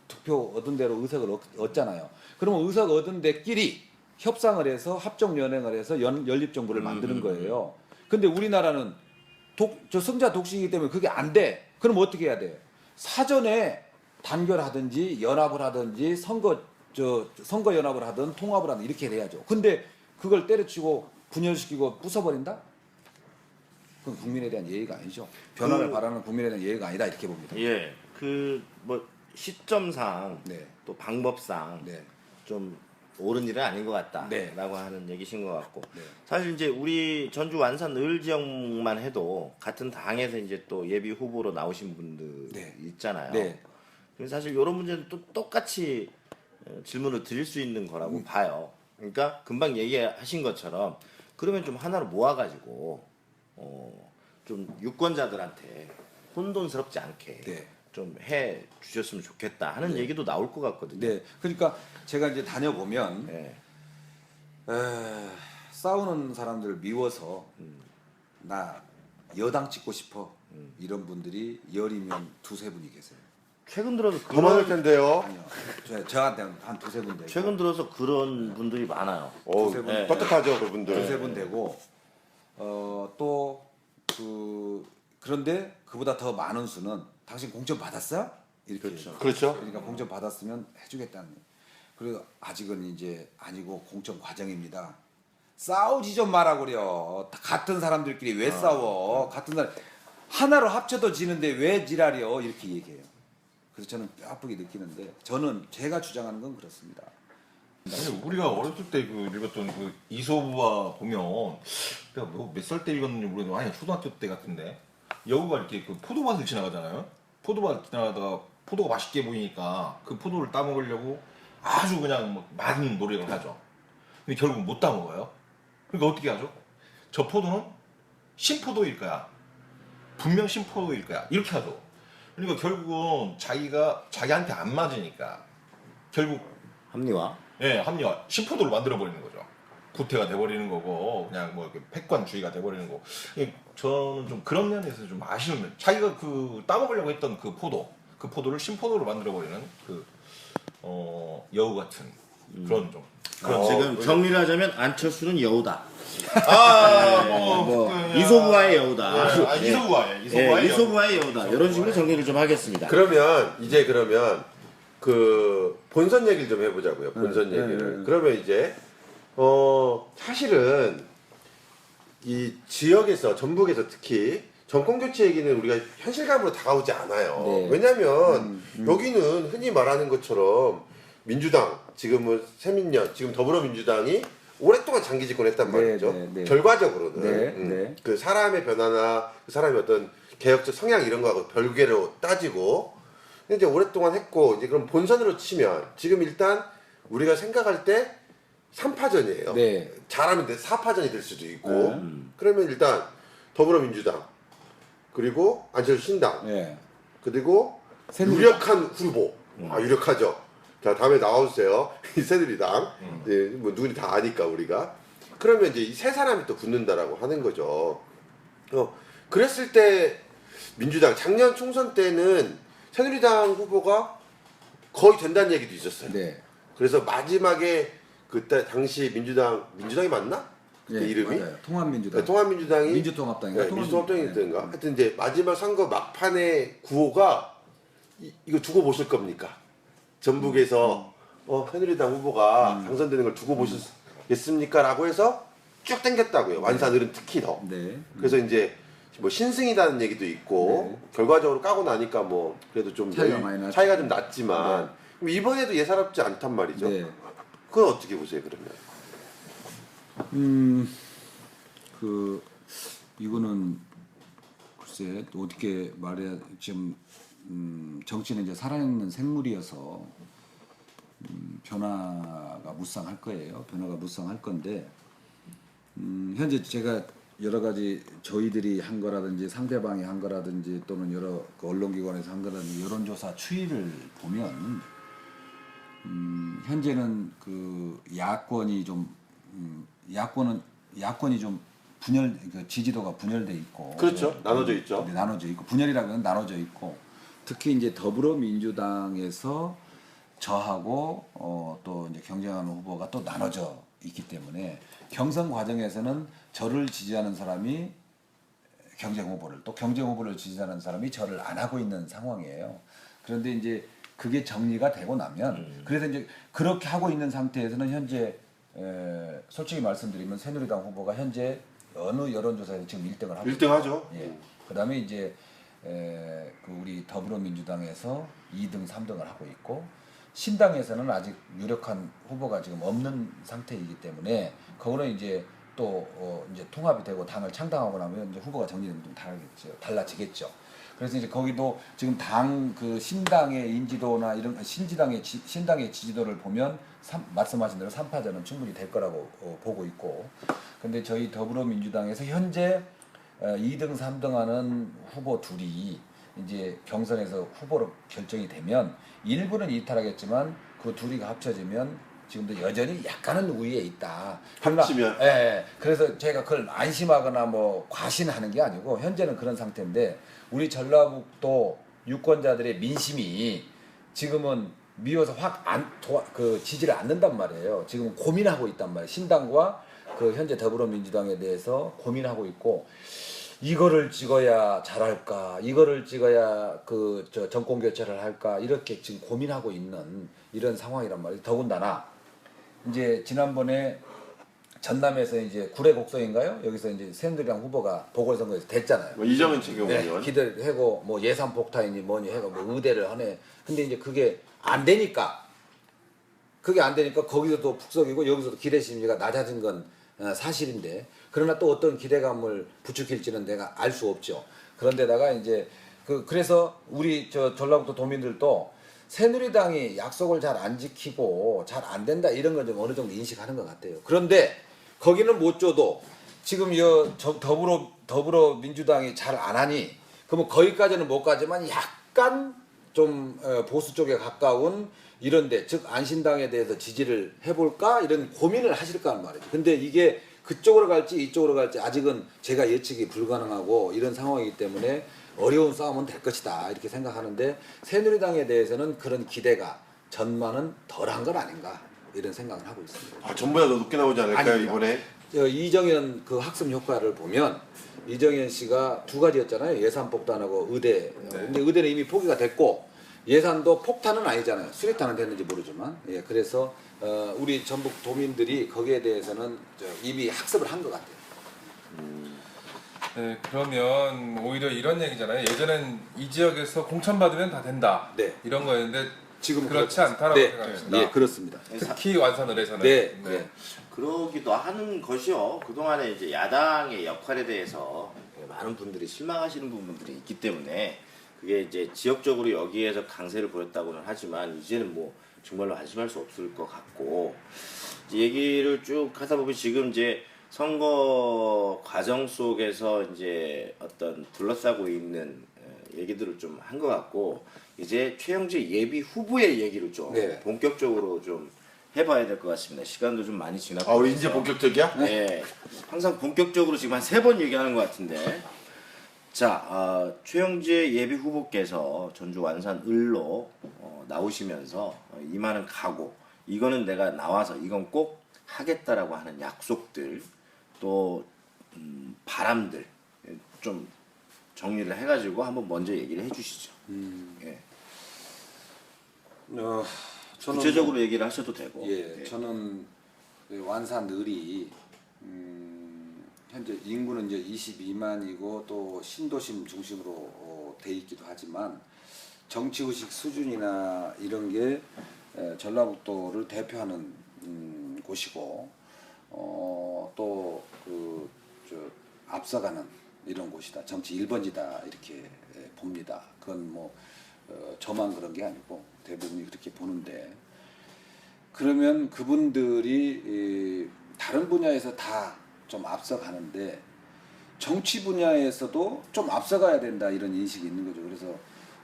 투표 얻은 대로 의석을 얻잖아요. 그러면 의석 얻은 데끼리 협상을 해서 합종연행을 해서 연립정부를 만드는 거예요. 근데 우리나라는 승자 독식이기 때문에 그게 안 돼. 그럼 어떻게 해야 돼? 사전에 단결하든지 연합을 하든지 선거 연합을 하든 통합을 하든 이렇게 해야죠. 근데 그걸 때려치고 분열시키고 부숴버린다? 그건 국민에 대한 예의가 아니죠. 변화를 바라는 국민에 대한 예의가 아니다 이렇게 봅니다. 예, 뭐 시점상 네. 또 방법상 네. 좀 옳은 일은 아닌 것 같다라고 네. 하는 얘기신 것 같고, 네. 사실 이제 우리 전주 완산 을 지역만 해도 같은 당에서 이제 또 예비 후보로 나오신 분들 네. 있잖아요. 네. 그래서 사실 이런 문제는 또 똑같이 질문을 드릴 수 있는 거라고 봐요. 그러니까 금방 얘기하신 것처럼 그러면 좀 하나로 모아가지고 좀 유권자들한테 혼돈스럽지 않게 네. 좀 해 주셨으면 좋겠다 하는 얘기도 나올 것 같거든요. 네. 그러니까 제가 이제 다녀보면 네. 싸우는 사람들을 미워서 나 여당 찍고 싶어 이런 분들이 열이면 두세 분이 계세요. 최근 들어서 더 많을 텐데요. 아니요. 저한테는 한 두세 분 되고. 최근 들어서 그런 분들이 많아요. 두세 분. 네. 떳떳하죠 그분들. 두세 분 되고 그런데 그보다 더 많은 수는 당신 공천 받았어요? 이렇게 그렇죠. 그러니까 공천 받았으면 해주겠다는. 그리고 아직은 이제 아니고 공천 과정입니다. 싸우지 좀 마라 그래요. 같은 사람들끼리 왜 싸워? 같은 사람 하나로 합쳐도 지는데 왜 지랄이요? 이렇게 얘기해요. 그래서 저는 뼈 아프게 느끼는데 제가 주장하는 건 그렇습니다. 아니, 우리가 어렸을 때 읽었던 이소부와 보면 내가 몇 살 때 읽었는지 모르겠는데 아니 초등학교 때 같은데 여우가 이렇게 포도밭을 지나가잖아요. 포도밭 지나가다가 포도가 맛있게 보이니까 그 포도를 따먹으려고 아주 그냥 많은 노력을 하죠. 근데 결국 못 따먹어요. 그러니까 어떻게 하죠? 저 포도는 신포도일 거야. 분명 신포도일 거야. 이렇게 하죠. 그러니까 결국은 자기한테 안 맞으니까 결국 합리화. 예, 합리화. 신포도를 만들어 버리는 거죠. 구태가 돼버리는 거고 그냥 뭐 이렇게 패권주의가 돼버리는 거고. 저는 좀 그런 면에서 좀 아쉬운 면. 자기가 따먹으려고 했던 그 포도를 신포도로 만들어 버리는 여우 같은 그런 좀. 지금 정리를 하자면 안철수는 여우다. 그, 이소부와의 여우다. 이소부와의 여우다. 이런 식으로 정리를 좀 하겠습니다. 그러면 그 본선 얘기를 좀 해보자고요. 본선 얘기를. 그러면 이제 사실은 이 지역에서 전북에서 특히 정권 교체 얘기는 우리가 현실감으로 다가오지 않아요. 네. 왜냐하면 여기는 흔히 말하는 것처럼 민주당 지금은 새민련 지금 더불어민주당이 오랫동안 장기 집권했단 말이죠. 네. 결과적으로는 네. 그 사람의 변화나 그 사람의 어떤 개혁적 성향 이런 거하고 별개로 따지고 근데 이제 오랫동안 했고 이제 그럼 본선으로 치면 지금 일단 우리가 생각할 때 3파전이에요. 네. 잘하면 4파전이 될 수도 있고. 네. 그러면 일단 더불어민주당 그리고 안철수 신당 예. 그리고 새누리당. 유력한 후보. 아 유력하죠. 자 다음에 나와주세요. 이 새누리당. 네, 뭐 누구니 다 아니까 우리가. 그러면 이제 이 세 사람이 또 붙는다라고 하는 거죠. 그랬을 때 민주당 작년 총선 때는 새누리당 후보가 거의 된다는 얘기도 있었어요. 네. 그래서 마지막에 그때 당시 민주당이 맞나? 그때 예, 이름이? 맞아요. 통합민주당. 네, 통합민주당이 민주통합당인가? 네, 민주통합당이었던가. 네. 하여튼 이제 마지막 선거 막판에 구호가 이거 두고 보실 겁니까? 전북에서 새누리당 후보가 당선되는 걸 두고 보시겠습니까? 라고 해서 쭉 당겼다고요. 완산을은 특히 더. 네. 그래서 이제 뭐 신승이라는 얘기도 있고 결과적으로 까고 나니까 뭐 그래도 좀 차이가 많이 났죠. 차이가 좀 났지만 이번에도 예사롭지 않단 말이죠. 네. 그건 어떻게 보세요 그러면? 이거는 글쎄 어떻게 말해야 지금 정치는 이제 살아있는 생물이어서 변화가 무쌍할 거예요. 변화가 무쌍할 건데 현재 제가 여러 가지 저희들이 한 거라든지 상대방이 한 거라든지 또는 여러 그 언론기관에서 한 거라든지 여론조사 추이를 보면 현재는 그 야권이 좀 야권이 좀 분열 그 지지도가 분열돼 있고 그렇죠. 나눠져 있죠. 네, 나눠져 있고 분열이라면 나눠져 있고 특히 이제 더불어민주당에서 저하고 또 이제 경쟁하는 후보가 또 나눠져 있기 때문에 경선 과정에서는 저를 지지하는 사람이 경쟁 후보를 또 경쟁 후보를 지지하는 사람이 저를 안 하고 있는 상황이에요. 그런데 이제 그게 정리가 되고 나면 그래서 이제 그렇게 하고 있는 상태에서는 현재 솔직히 말씀드리면 새누리당 후보가 현재 어느 여론조사에서 지금 1등을 하고 1등 하죠. 예. 그다음에 이제 그 우리 더불어민주당에서 2등, 3등을 하고 있고 신당에서는 아직 유력한 후보가 지금 없는 상태이기 때문에 거기는 이제 또 이제 통합이 되고 당을 창당하고 나면 이제 후보가 정리되면 좀 달라지겠죠. 그래서 이제 거기도 지금 당 그 신당의 인지도나 이런 신당의 지지도를 보면 말씀하신 대로 3파전은 충분히 될 거라고 보고 있고, 근데 저희 더불어민주당에서 현재 2등, 3등 하는 후보 둘이 이제 경선에서 후보로 결정이 되면 일부는 이탈하겠지만 그 둘이 합쳐지면 지금도 여전히 약간은 우위에 있다. 합치면. 예. 그래서 제가 그걸 안심하거나 뭐 과신하는 게 아니고 현재는 그런 상태인데 우리 전라북도 유권자들의 민심이 지금은 미워서 그 지지를 않는단 말이에요. 지금 고민하고 있단 말이에요. 신당과 그 현재 더불어민주당에 대해서 고민하고 있고 이거를 찍어야 잘할까, 이거를 찍어야 그 정권 교체를 할까 이렇게 지금 고민하고 있는 이런 상황이란 말이에요. 더군다나 이제 지난번에 전남에서 이제 구례 곡성인가요? 여기서 이제 새누리당 후보가 보궐선거에서 됐잖아요. 뭐 이정은 최고위원. 기대를 하고 뭐 예산 폭탄이니 뭐니 해가 뭐 의대를 하네. 근데 이제 그게 안 되니까 거기서도 북석이고 여기서도 기대 심리가 낮아진 건 사실인데 그러나 또 어떤 기대감을 부추길지는 내가 알 수 없죠. 그런데다가 이제 그래서 우리 전라북도 도민들도 새누리당이 약속을 잘 안 지키고 잘 안 된다 이런 건 좀 어느 정도 인식하는 것 같아요. 그런데 거기는 못 줘도 지금 더불어민주당이 잘 안 하니 그러면 거기까지는 못 가지만 약간 좀 보수 쪽에 가까운 이런데 즉 안신당에 대해서 지지를 해볼까 이런 고민을 하실 거란 말이죠. 근데 이게 그쪽으로 갈지 이쪽으로 갈지 아직은 제가 예측이 불가능하고 이런 상황이기 때문에 어려운 싸움은 될 것이다 이렇게 생각하는데 새누리당에 대해서는 그런 기대가 전만은 덜한 건 아닌가 이런 생각을 하고 있습니다. 아, 전보다 더 높게 나오지 않을까요 아닙니다. 이번에? 이정현 그 학습 효과를 보면 이정현 씨가 두 가지였잖아요. 예산 폭탄하고 의대. 근데 의대는 이미 포기가 됐고 예산도 폭탄은 아니잖아요. 수리탄은 됐는지 모르지만. 예, 그래서 우리 전북 도민들이 거기에 대해서는 이미 학습을 한 것 같아요. 네, 그러면 오히려 이런 얘기잖아요. 예전엔 이 지역에서 공천 받으면 다 된다. 네. 이런 거였는데 지금 그렇지 않다라고 네, 생각합니다. 예, 그렇습니다. 특히 완산을해서는. 네, 네. 그러기도 하는 것이요. 그동안에 이제 야당의 역할에 대해서 많은 분들이 실망하시는 부분들이 있기 때문에 그게 이제 지역적으로 여기에서 강세를 보였다고는 하지만 이제는 뭐 정말로 안심할 수 없을 것 같고 이제 얘기를 쭉 하다 보면 지금 이제 선거 과정 속에서 이제 어떤 둘러싸고 있는 얘기들을 좀 한 것 같고 이제 최영재 예비 후보의 얘기를 좀 네. 본격적으로 좀 해봐야 될 것 같습니다. 시간도 좀 많이 지났고. 아 우리 이제 본격적이야? 네. 항상 본격적으로 지금 한 3번 얘기하는 것 같은데. 자, 최영재 예비 후보께서 전주 완산 을로 나오시면서 임하는 각오, 이거는 내가 나와서 이건 꼭 하겠다라고 하는 약속들, 또 바람들 좀 정리를 해가지고 한번 먼저 얘기를 해주시죠. 예. 저는 구체적으로 얘기를 하셔도 되고. 예, 예. 저는 그 완산 을이 현재 인구는 이제 22만이고 또 신도심 중심으로 돼 있기도 하지만 정치 의식 수준이나 이런 게 전라북도를 대표하는 곳이고 또 그 앞서가는 이런 곳이다. 정치 1번지다 이렇게 봅니다. 그건 뭐 저만 그런 게 아니고 대부분이 그렇게 보는데 그러면 그분들이 다른 분야에서 다 좀 앞서가는데 정치 분야에서도 좀 앞서가야 된다 이런 인식이 있는 거죠. 그래서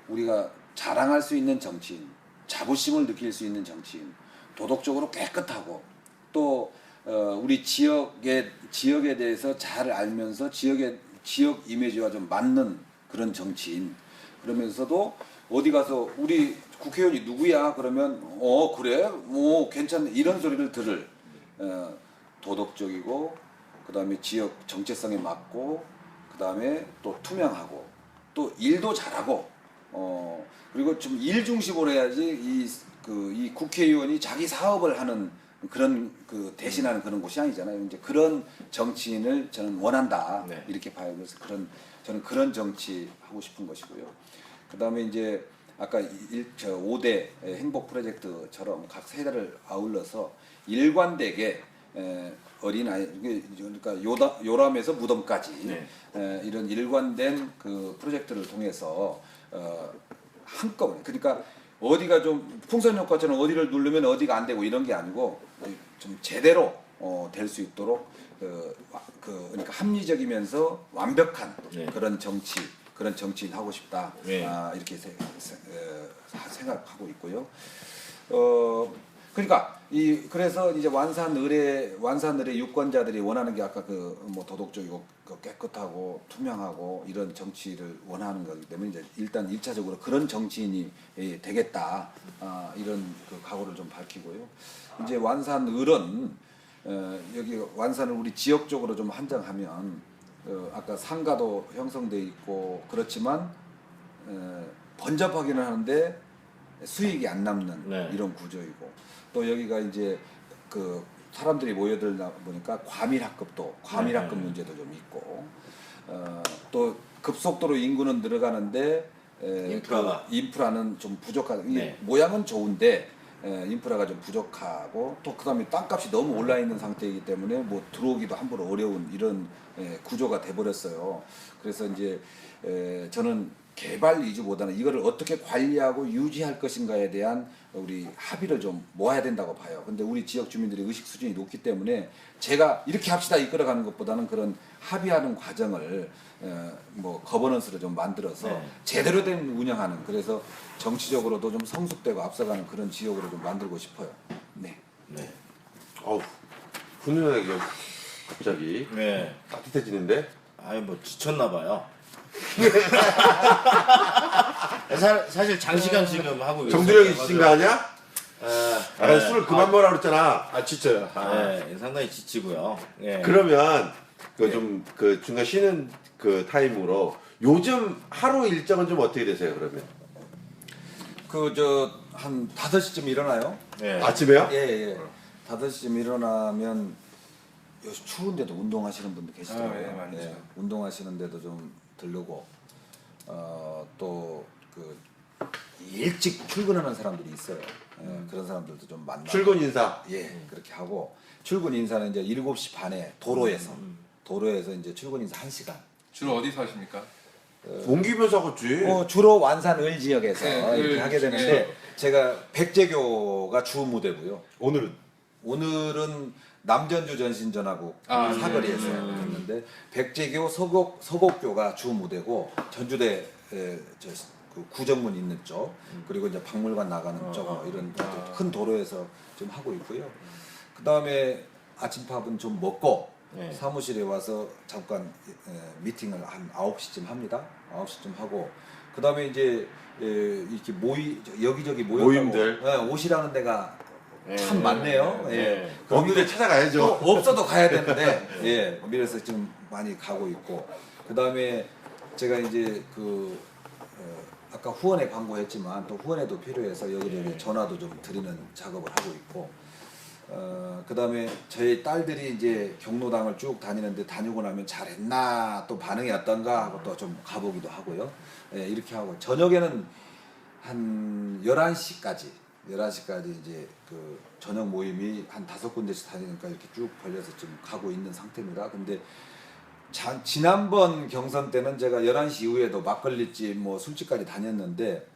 우리가 자랑할 수 있는 정치인, 자부심을 느낄 수 있는 정치인, 도덕적으로 깨끗하고 또 우리 지역에 대해서 잘 알면서 지역 이미지와 좀 맞는 그런 정치인 그러면서도 어디 가서 우리 국회의원이 누구야 그러면 그래 괜찮네 이런 소리를 들을 도덕적이고 그다음에 지역 정체성에 맞고 그다음에 또 투명하고 또 일도 잘하고 그리고 좀 일 중심으로 해야지 이 국회의원이 자기 사업을 하는 그런 대신하는 그런 곳이 아니잖아요. 이제 그런 정치인을 저는 원한다 네. 이렇게 봐요. 그래서 저는 그런 정치 하고 싶은 것이고요. 그다음에 이제 아까 5대 행복 프로젝트처럼 각 세대를 아울러서 일관되게 어린아이 그러니까 요람에서 무덤까지 이런 일관된 그 프로젝트를 통해서 한꺼번에 그러니까 어디가 좀 풍선 효과처럼 어디를 누르면 어디가 안 되고 이런 게 아니고 좀 제대로 될 수 있도록 그러니까 합리적이면서 완벽한 그런 정치인 하고 싶다 이렇게 생각하고 있고요. 그러니까 그래서 이제 완산을의 유권자들이 원하는 게 아까 뭐 도덕적이고 깨끗하고 투명하고 이런 정치를 원하는 거기 때문에 이제 일단 1차적으로 그런 정치인이 되겠다 이런 각오를 좀 밝히고요. 이제 완산을은 여기 완산을 우리 지역적으로 좀 한정하면 아까 상가도 형성돼 있고 그렇지만 번잡하기는 하는데 수익이 안 남는 이런 구조이고 또 여기가 이제 사람들이 모여들다 보니까 과밀학급 문제도 좀 있고 또 급속도로 인구는 늘어가는데 인프라는 좀 부족하다. 모양은 좋은데 인프라가 좀 부족하고 또 그다음에 땅값이 너무 올라 있는 상태이기 때문에 뭐 들어오기도 함부로 어려운 이런 구조가 돼 버렸어요. 그래서 이제 저는 개발 위주보다는 이거를 어떻게 관리하고 유지할 것인가에 대한 우리 합의를 좀 모아야 된다고 봐요. 근데 우리 지역 주민들의 의식 수준이 높기 때문에 제가 이렇게 합시다 이끌어가는 것보다는 그런 합의하는 과정을 뭐 거버넌스를 좀 만들어서 제대로 된 운영하는 그래서 정치적으로도 좀 성숙되고 앞서가는 그런 지역으로 좀 만들고 싶어요. 네. 어우 훈훈하게 갑자기 따뜻해지는데? 아니 뭐 지쳤나 봐요. 사실 장시간 지금 하고 있어요. 정준영이 지친 거 아니야? 술을 그만 먹으라 그랬잖아. 진짜요? 상당히 지치고요. 그러면 그 중간 쉬는 그 타임으로 요즘 하루 일정은 좀 어떻게 되세요 그러면? 한 5시쯤 일어나요? 아침에요? 예. 5시쯤 일어나면 요즘 추운데도 운동하시는 분들 계시더라고요. 많죠. 운동하시는데도 좀 들르고 또 일찍 출근하는 사람들이 있어요. 그런 사람들도 좀 만나고 출근 인사. 그렇게 하고 출근 인사는 이제 7시 반에 도로에서 이제 출근 인사 1시간. 주로 어디서 하십니까? 옮기면서 하겠지. 주로 완산 을 지역에서 네, 이렇게 을 하게 되는데 중에. 제가 백제교가 주 무대고요. 오늘은 남전주 전신전하고 사거리에서 했는데 백제교 서곡교가 주 무대고 전주대 그 구정문 있는 쪽 그리고 이제 박물관 나가는 쪽 이런 큰 도로에서 좀 하고 있고요. 그 다음에 아침밥은 좀 먹고 네. 사무실에 와서 잠깐 미팅을 한 9시쯤 합니다. 9시쯤 하고 그 다음에 이제 이렇게 여기저기 모임들. 옷이라는 데가 참 많네요. 예. 거기를 찾아가야죠. 또 없어도 가야 되는데 예. 그래서 지금 많이 가고 있고 그 다음에 제가 이제 아까 후원에 광고했지만 또 후원에도 필요해서 여기저기 전화도 좀 드리는 작업을 하고 있고 그 다음에 저희 딸들이 이제 경로당을 쭉 다니는데 다니고 나면 잘했나 또 반응이 어떤가 하고 또 좀 가보기도 하고요. 예, 이렇게 하고 저녁에는 한 11시까지 이제 그 저녁 모임이 한 5군데씩 다니니까 이렇게 쭉 벌려서 좀 가고 있는 상태입니다. 근데 지난번 경선 때는 제가 11시 이후에도 막걸리집 뭐 술집까지 다녔는데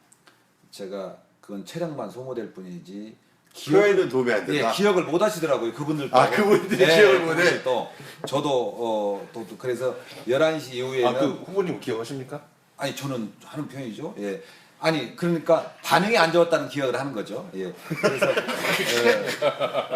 제가 그건 체력만 소모될 뿐이지 표에는 도움이 안 된다. 예, 기억을 못 하시더라고요. 그분들도. 그분들이 기억을 못 해. 또 저도 또 그래서 11시 이후에는 그 후보님 기억하십니까? 아니 저는 하는 편이죠. 예. 아니 그러니까 반응이 안 좋았다는 기억을 하는 거죠. 예. 그래서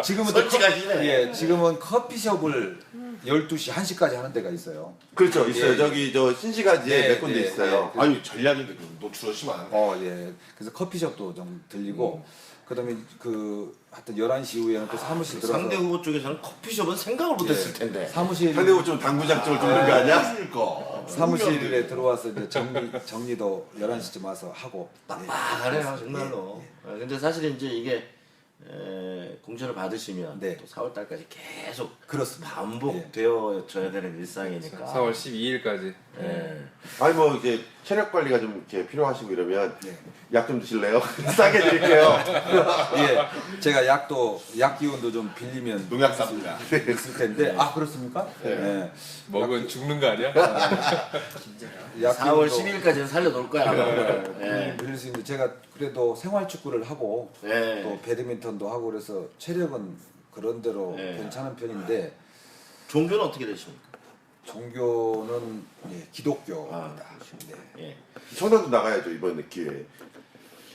지금은 또 솔직하시네. 지금은 커피숍을 12시 1시까지 하는 데가 있어요. 그렇죠. 있어요. 예. 저기 저 신시가지에 네, 몇 군데 네, 있어요. 네. 아니 전략인데 노출하시면 안 돼. 예. 그래서 커피숍도 좀 들리고 그다음에 하여튼 11시 이후에는 또 사무실 들어가서 상대 후보 쪽에서는 커피숍은 생각을 못했을 텐데. 상대국 좀 당구장적으로 뚫는 거 아니야? 그러니까 사무실에 들어와서 이제 정리도 11시쯤 와서 하고 빡빡하네요 정말로. 근데 사실 이제 이게 공천을 받으시면 네. 또 4월 달까지 계속 그렇습니다. 반복되어져야 되는 일상이니까. 4월 12일까지. 예. 아니 뭐 이렇게 체력 관리가 좀 이렇게 필요하시고 이러면 네. 약 좀 드실래요? 싸게 드릴게요. 예, 제가 약 기운도 좀 빌리면 농약 삽니다. 있을 텐데 그렇습니까? 네. 먹은 죽는 거 아니야? 약 4월 기운도 10일까지는 살려놓을 거야. 아마. 빌릴 수 있는데 제가 그래도 생활축구를 하고 예. 또 배드민턴도 하고 그래서 체력은 그런 대로 예. 괜찮은 편인데 종교는 어떻게 되십니까? 종교는 기독교입니다. 네. 예. 청담도 나가야죠 이번 기회에.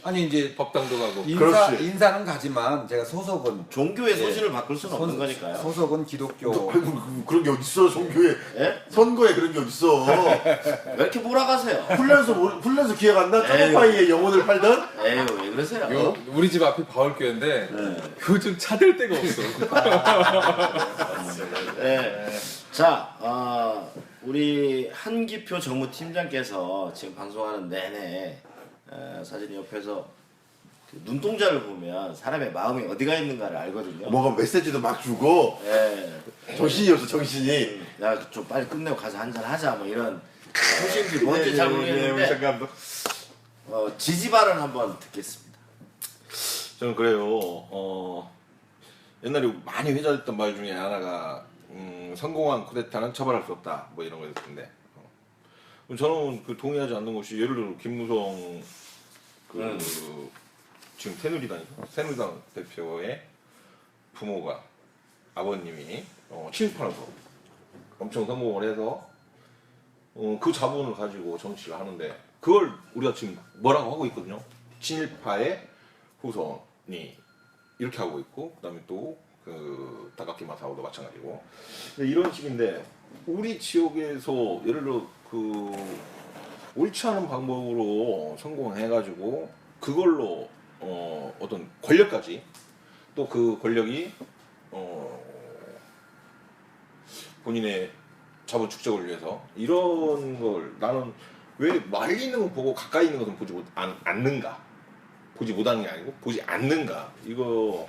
아니 이제 법당도 가고. 그렇지. 인사는 가지만 제가 소속은 종교의 소신을 바꿀 수는 없는 소- 거니까요. 소속은 기독교. 아이고 그런 게 어딨어 종교에. 예? 선거에 그런 게 어딨어. 왜 이렇게 몰아가세요? 훈련소 기억 안 나? 에휴. 초코파이의 영혼을 팔던? 에휴 왜 그러세요? 우리 집 앞이 바울교회인데 요즘 찾을 데가 없어. 네. 자, 우리 한기표 정무팀장께서 지금 방송하는 내내 사진 옆에서 그 눈동자를 보면 사람의 마음이 어디가 있는가를 알거든요. 뭐가 메시지도 막 주고 예. 정신이 없어 정신이. 야, 좀 빨리 끝내고 가서 한잔 하자 뭐 이런 소신인지 뭔지 잘 모르겠는데 잠깐만. 지지 발언 한번 듣겠습니다. 저는 그래요. 옛날에 많이 회자됐던 말 중에 하나가 성공한 쿠데타는 처벌할 수 없다. 뭐 이런 거였는데 저는 동의하지 않는 것이 예를 들어 김무성 지금 새누리당 대표의 부모가 아버님이 친일파로서 엄청 성공을 해서 그 자본을 가지고 정치를 하는데 그걸 우리가 지금 뭐라고 하고 있거든요. 친일파의 후손이 이렇게 하고 있고 그다음에 또 다카키 마사오도 마찬가지고 이런 식인데 우리 지역에서 예를 들어 옳지 않은 방법으로 성공해가지고 그걸로 어떤 권력까지 또 그 권력이 본인의 자본 축적을 위해서 이런 걸 나는 왜 멀리 있는 거 보고 가까이 있는 것은 보지 않는가? 보지 못하는 게 아니고 보지 않는가? 이거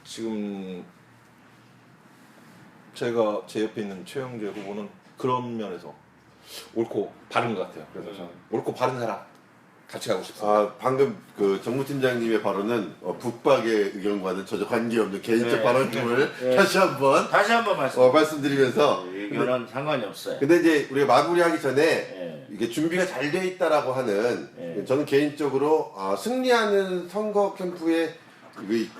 지금 제가 제 옆에 있는 최영재 후보는 그런 면에서 옳고 바른 것 같아요. 그래서 저는 옳고 바른 사람 같이 가고 싶습니다. 방금 그 정무팀장님의 발언은 북박의 의견과는 전혀 관계없는 개인적 발언임을 다시 한번 다시 한번 말씀. 말씀드리면서 의견은 상관이 없어요. 근데 이제 우리가 마무리하기 전에 예. 이게 준비가 잘 돼 있다라고 하는 네. 저는 개인적으로 승리하는 선거 캠프의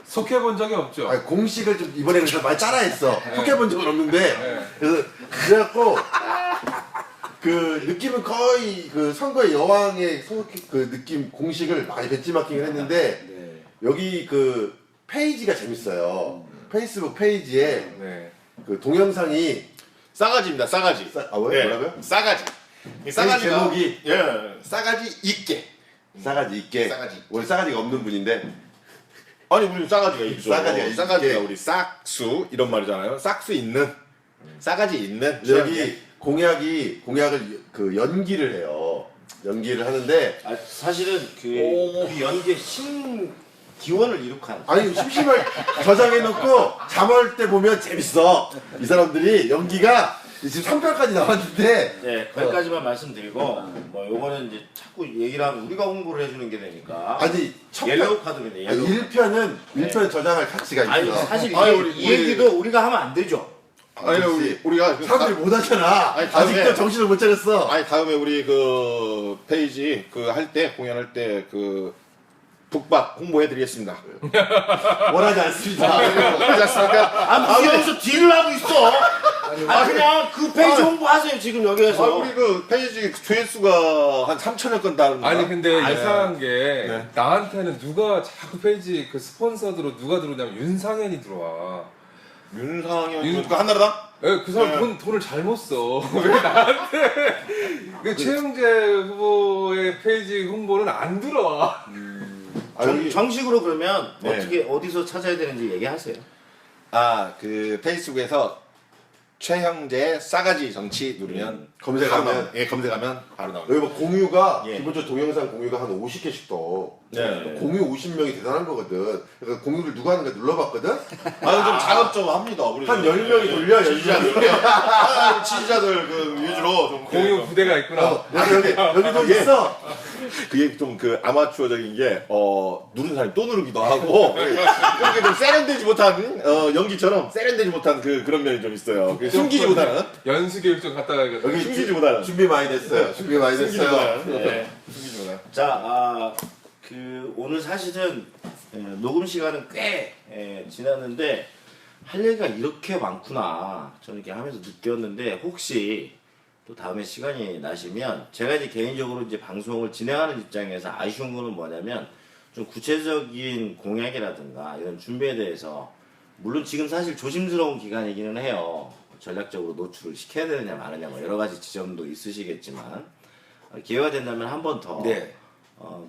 속해 본 적이 없죠. 아니, 공식을 좀 이번에는 좀 많이 따라했어. 속해본 적은 없는데 네. 그래갖고 그 느낌은 거의 그 선거의 여왕의 그 느낌 공식을 많이 벤치마킹을 했는데 네. 여기 그 페이지가 재밌어요. 페이스북 페이지에 네. 그 동영상이 싸가지입니다. 싸가지. 왜 뭐라고요? 싸가지. 이 싸가지가 제목이? 싸가지 있게. 싸가지 있게. 싸가지. 원래 싸가지가 없는 분인데 아니 우리 싸가지가 있죠. 싸가지가 있게. 싸가지가 우리 싹수 이런 말이잖아요. 싹수 있는 싸가지 있는 여기 공약을 그 연기를 해요. 연기를 하는데 사실은 그 연기의 기원을 이룩한 아니 심심할 저장해놓고 잠올 때 보면 재밌어. 이 사람들이 연기가 지금 3편까지 나왔는데 네, 거기까지만 말씀드리고 뭐 요거는 이제 자꾸 얘기를 하면 우리가 홍보를 해주는 게 되니까 아니 첫 옐로우 카드입니다. 옐로우. 1편은 저장할 가치가 있어. 아니 사실 이, 아니, 이 얘기도 우리가 하면 안 되죠. 아니 우리가 그 사람들이 못 하잖아. 아니, 아직도 다음에- 정신을 못 차렸어. 아니 다음에 우리 그 페이지 그 할 때 공연할 때 그 북박 홍보해드리겠습니다. 원하지 않습니다. 그렇지 않습니까? 아 무슨 여기서 딜을 하고 있어. 아 그냥 그 페이지 홍보하세요 지금 여기에서. 우리 그 페이지 조회수가 한 3천여 건 다른다. 아니 근데 아, 이상한 게 네. 나한테는 누가 자꾸 페이지 그 스폰서드로 누가 들어오냐면 윤상현이 들어와. 윤상현 그 한나라당? 예, 그 사람 네. 돈을 잘못 써. 왜 나한테? 그 최영재 후보의 페이지 홍보는 안 들어와. 정식으로 그러면 네. 어떻게 어디서 찾아야 되는지 얘기하세요. 그 페이스북에서 최형재 싸가지 정치 누르면 검색하면? 바로 나옵니다. 예, 검색하면 바로 나옵니다. 여기 뭐 공유가 예. 기본적으로 동영상 공유가 한 50개씩 떠. 네. 공유 50명이 대단한 거거든. 그러니까 공유를 누가 하는가 눌러봤거든. 좀 자극 좀 합니다. 우리 한 10명이 돌려. 지지자들, 지지자들 그 위주로 좀 공유 부대가 있구나. 여기도 있어. 그게 좀 그 아마추어적인 게 누른 사람이 또 누르기도 하고 그렇게 좀 세련되지 못한 연기처럼 세련되지 못한 그런 면이 좀 있어요. 숨기지 못하는 연수 교육 좀 갔다 가야겠다. 여기 숨기지 못하는 준비 많이 됐어요. 준비 많이 숨기지 됐어요. 못하는 네. 숨기지 못하는. 자, 오늘 사실은 녹음 시간은 꽤 지났는데 할 얘기가 이렇게 많구나 저는 이렇게 하면서 느꼈는데 혹시 또 다음에 시간이 나시면 제가 이제 개인적으로 이제 방송을 진행하는 입장에서 아쉬운 거는 뭐냐면 좀 구체적인 공약이라든가 이런 준비에 대해서 물론 지금 사실 조심스러운 기간이기는 해요. 전략적으로 노출을 시켜야 되느냐 마느냐 뭐 여러 가지 지점도 있으시겠지만 기회가 된다면 한 번 더 네.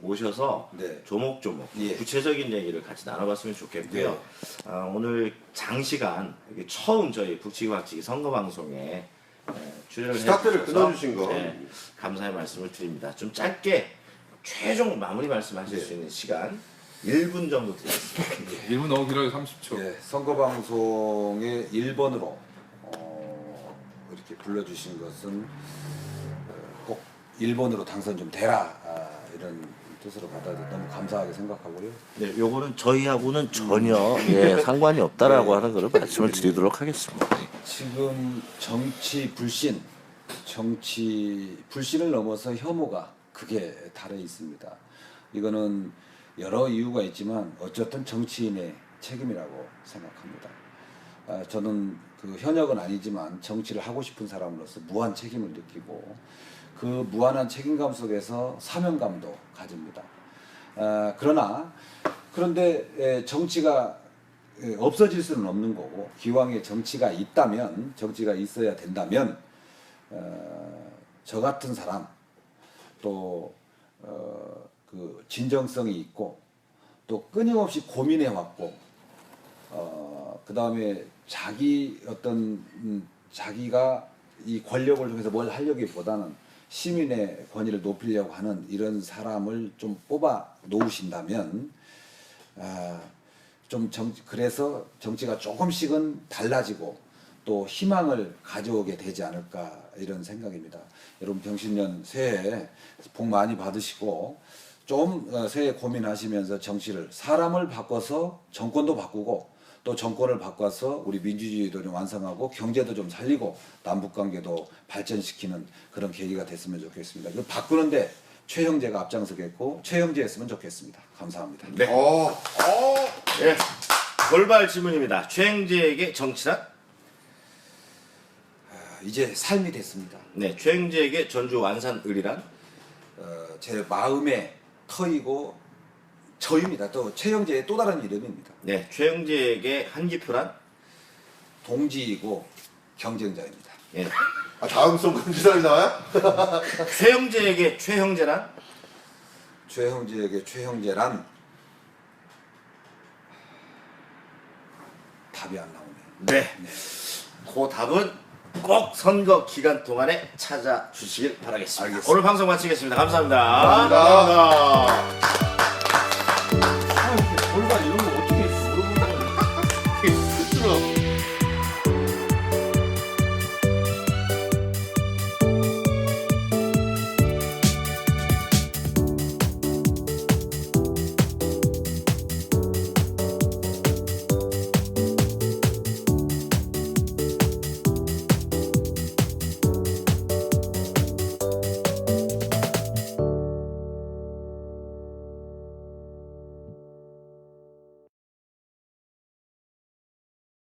모셔서 네. 조목조목 예. 구체적인 얘기를 같이 나눠봤으면 좋겠고요. 오늘 장시간 이게 처음 저희 북치기박치기 선거방송에 출연을 스타트를 해주셔서 끊어주신 거. 감사의 말씀을 드립니다. 좀 짧게 최종 마무리 말씀하실 수 있는 시간 1분 정도 드리겠습니다. 1분 너무 길어요. 30초. 네, 선거방송의 1번으로 이렇게 불러주신 것은 꼭 1번으로 당선 좀 되라 이런 뜻으로 받아들여 너무 감사하게 생각하고요. 네, 요거는 저희하고는 전혀 상관이 없다라고 하는 것을 말씀을 드리도록 하겠습니다. 지금 정치 불신을 넘어서 혐오가 크게 달해 있습니다. 이거는 여러 이유가 있지만 어쨌든 정치인의 책임이라고 생각합니다. 저는 그 현역은 아니지만 정치를 하고 싶은 사람으로서 무한 책임을 느끼고 그 무한한 책임감 속에서 사명감도 가집니다. 그런데 정치가 없어질 수는 없는 거고 기왕에 정치가 있다면 정치가 있어야 된다면 저 같은 사람 또 그 진정성이 있고 또 끊임없이 고민해 왔고 그 다음에 자기가 이 권력을 통해서 뭘 하려기보다는 시민의 권위를 높이려고 하는 이런 사람을 좀 뽑아 놓으신다면 그래서 정치가 조금씩은 달라지고 또 희망을 가져오게 되지 않을까 이런 생각입니다. 여러분 병신년 새해 복 많이 받으시고 좀 새해 고민하시면서 정치를 사람을 바꿔서 정권도 바꾸고 또 정권을 바꿔서 우리 민주주의도 좀 완성하고 경제도 좀 살리고 남북 관계도 발전시키는 그런 계기가 됐으면 좋겠습니다. 그 바꾸는데 최형제가 앞장서겠고 최형제였으면 좋겠습니다. 감사합니다. 네. 예. 돌발 질문입니다. 최행재에게 정치란? 이제 삶이 됐습니다. 네. 최행재에게 전주 완산을이란? 제 마음의 터이고 저입니다. 또 최형제의 또 다른 이름입니다. 네. 최행재에게 한기표란? 동지이고 경쟁자입니다. 예. 아, 다음 송금 주사위 나와요? 최형재에게 최형재란? 최형제에게 최형제란 답이 안 나오네요. 네. 그 답은 꼭 선거 기간 동안에 찾아주시길 바라겠습니다. 알겠습니다. 오늘 방송 마치겠습니다. 감사합니다. 감사합니다.